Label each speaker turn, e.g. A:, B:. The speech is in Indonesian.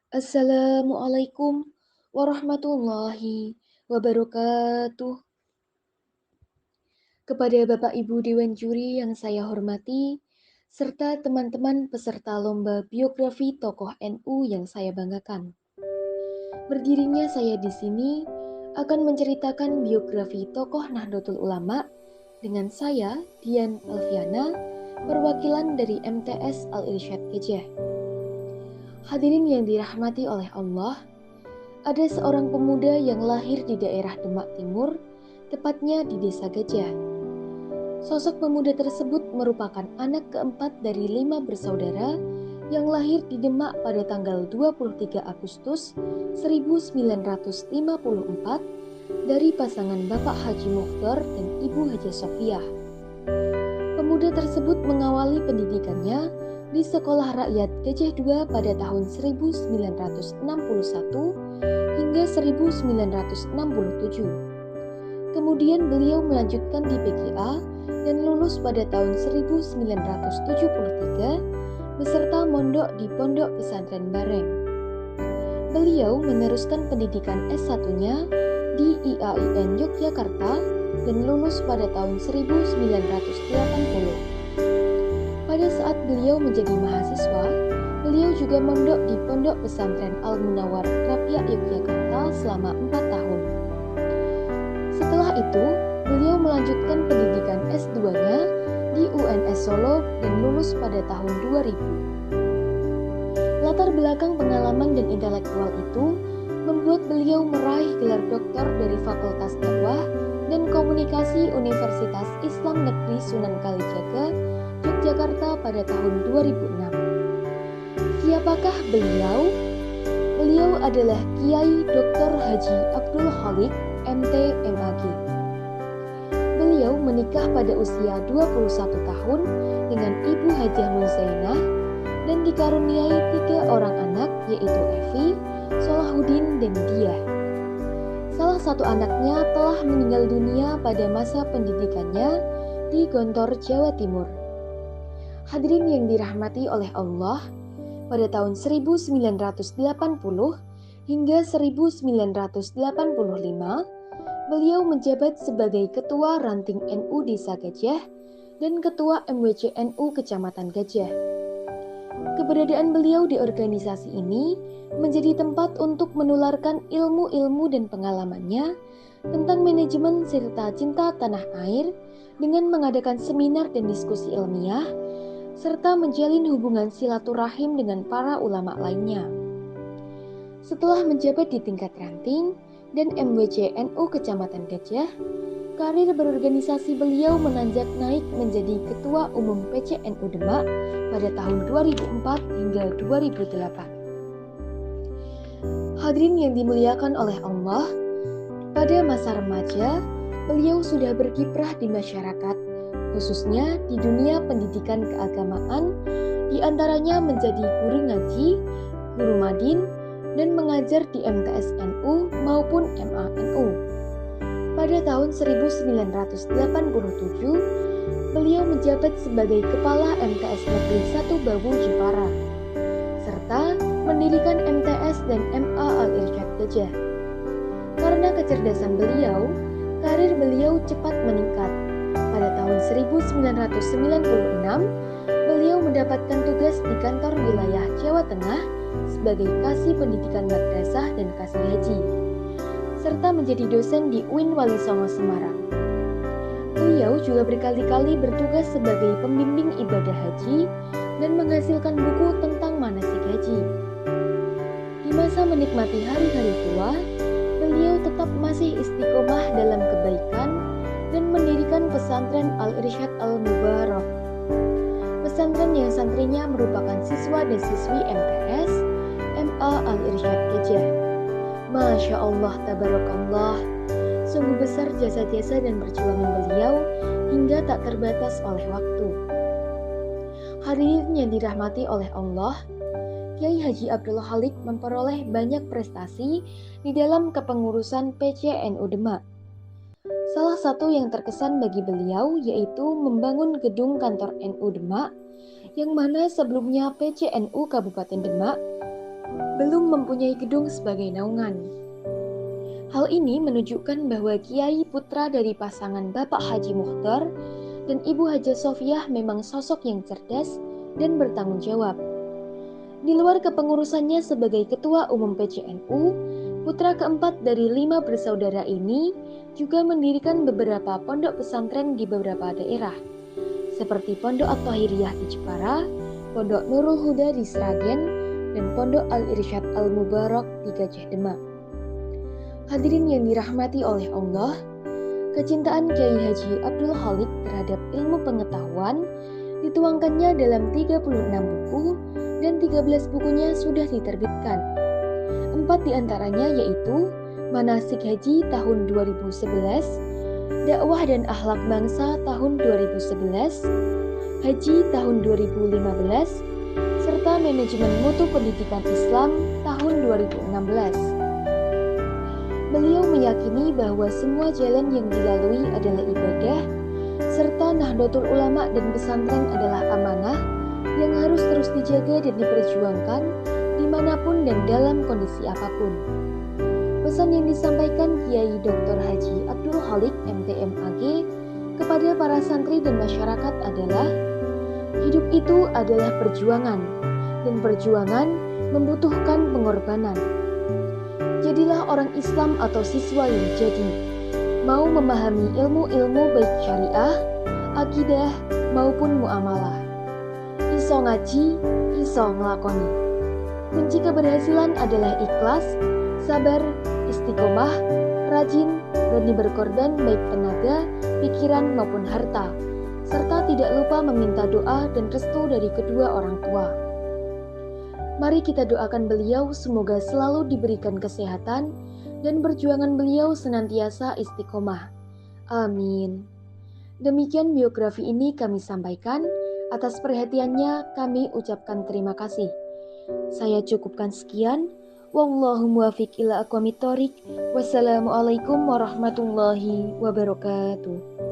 A: Assalamualaikum warahmatullahi wabarakatuh. Kepada Bapak Ibu Dewan Juri yang saya hormati, serta teman-teman peserta lomba biografi tokoh NU yang saya banggakan. Berdirinya saya di sini akan menceritakan biografi tokoh Nahdlatul Ulama dengan saya, Dian Alfiana, perwakilan dari MTS Al-Irsyad Gajah. Hadirin yang dirahmati oleh Allah, ada seorang pemuda yang lahir di daerah Demak Timur, tepatnya di Desa Gajah. Sosok pemuda tersebut merupakan anak keempat dari 5 bersaudara yang lahir di Demak pada tanggal 23 Agustus 1954 dari pasangan Bapak Haji Mukhtar dan Ibu Haja Sofiah. Pemuda tersebut mengawali pendidikannya di Sekolah Rakyat Gajah II pada tahun 1961 hingga 1967. Kemudian beliau melanjutkan di PGA dan lulus pada tahun 1973 beserta mondok di Pondok Pesantren Bareng. Beliau meneruskan pendidikan S1-nya di IAIN Yogyakarta dan lulus pada tahun 1980. Pada saat beliau menjadi mahasiswa, beliau juga mondok di Pondok Pesantren Al-Munawwar Krapyak Yogyakarta selama 4 tahun. Setelah itu, beliau melanjutkan pendidikan S2-nya di UNS Solo dan lulus pada tahun 2000. Latar belakang pengalaman dan intelektual itu membuat beliau meraih gelar doktor dari Fakultas Dakwah dan Komunikasi Universitas Islam Negeri Sunan Kalijaga, Yogyakarta pada tahun 2006. Siapakah beliau? Beliau adalah Kiai Dr. Haji Abdul Khaliq, MT MAG. Beliau menikah pada usia 21 tahun dengan Ibu Hajah Muzainah dan dikaruniai 3 orang anak yaitu Evi, Solahuddin, dan Diah. Salah satu anaknya telah meninggal dunia pada masa pendidikannya di Gontor, Jawa Timur. Hadirin yang dirahmati oleh Allah, pada tahun 1980 hingga 1985, beliau menjabat sebagai Ketua Ranting NU Desa Gajah dan Ketua MWC NU Kecamatan Gajah. Keberadaan beliau di organisasi ini menjadi tempat untuk menularkan ilmu-ilmu dan pengalamannya tentang manajemen serta cinta tanah air dengan mengadakan seminar dan diskusi ilmiah, serta menjalin hubungan silaturahim dengan para ulama lainnya. Setelah menjabat di tingkat ranting dan MWC NU Kecamatan Gajah, karir berorganisasi beliau menanjak naik menjadi Ketua Umum PCNU Demak pada tahun 2004 hingga 2008. Hadirin yang dimuliakan oleh Allah, pada masa remaja, beliau sudah berkiprah di masyarakat, khususnya di dunia pendidikan keagamaan, di antaranya menjadi guru ngaji, guru madin, dan mengajar di MTS NU maupun MANU. Pada tahun 1987, beliau menjabat sebagai Kepala MTS Negeri 1 Bawu Jepara, serta mendirikan MTS dan MA Al-Irsyad Gajah. Karena kecerdasan beliau, karir beliau cepat meningkat. Pada tahun 1996, beliau mendapatkan tugas di kantor wilayah Jawa Tengah sebagai Kasih Pendidikan Madrasah dan Kasih Haji, serta menjadi dosen di UIN Wali Songo Semarang. Beliau juga berkali-kali bertugas sebagai pembimbing ibadah haji dan menghasilkan buku tentang manasik haji. Di masa menikmati hari-hari tua, beliau tetap masih istiqomah dalam kebaikan dan mendirikan pesantren Al-Irsyad Al-Mubarak. Pesantren yang santrinya merupakan siswa dan siswi MTS, MA Al-Irsyad Gajah. Masya Allah, tabarakallah, sungguh besar jasa-jasa dan perjuangan beliau hingga tak terbatas oleh waktu. Hadirin yang dirahmati oleh Allah, Kiai Haji Abdul Khaliq memperoleh banyak prestasi di dalam kepengurusan PCNU Demak. Salah satu yang terkesan bagi beliau yaitu membangun gedung kantor NU Demak, yang mana sebelumnya PCNU Kabupaten Demak belum mempunyai gedung sebagai naungan. Hal ini menunjukkan bahwa Kiai putra dari pasangan Bapak Haji Mukhtar dan Ibu Haja Sofiah memang sosok yang cerdas dan bertanggung jawab. Di luar kepengurusannya sebagai Ketua Umum PCNU, putra keempat dari 5 bersaudara ini juga mendirikan beberapa pondok pesantren di beberapa daerah, seperti Pondok At-Tahiriyah di Jepara, Pondok Nurul Huda di Sragen, dan Pondok Al-Irsyad Al-Mubarak di Gajah Demak. Hadirin yang dirahmati oleh Allah, kecintaan Kiai Haji Abdul Khaliq terhadap ilmu pengetahuan dituangkannya dalam 36 buku dan 13 bukunya sudah diterbitkan. 4 diantaranya yaitu Manasik Haji tahun 2011, Dakwah dan Akhlak Bangsa tahun 2011, Haji tahun 2015, serta Manajemen Mutu Pendidikan Islam tahun 2016. Beliau meyakini bahwa semua jalan yang dilalui adalah ibadah, serta Nahdlatul Ulama dan pesantren adalah amanah yang harus terus dijaga dan diperjuangkan dimanapun dan dalam kondisi apapun. Pesan yang disampaikan Kiai Dr. Haji Abdul Khaliq MTMAG kepada para santri dan masyarakat adalah hidup itu adalah perjuangan, dan perjuangan membutuhkan pengorbanan. Jadilah orang Islam atau siswa yang jadi, mau memahami ilmu-ilmu baik syariah, akidah, maupun muamalah. Iso ngaji, iso ngelakoni. Kunci keberhasilan adalah ikhlas, sabar, istiqomah, rajin, berani berkorban baik tenaga, pikiran maupun harta, serta tidak lupa meminta doa dan restu dari kedua orang tua. Mari kita doakan beliau semoga selalu diberikan kesehatan dan perjuangan beliau senantiasa istiqomah. Amin. Demikian biografi ini kami sampaikan. Atas perhatiannya kami ucapkan terima kasih. Saya cukupkan sekian. Wallahu muwaffiq ila aqwamit thoriq. Wassalamualaikum warahmatullahi wabarakatuh.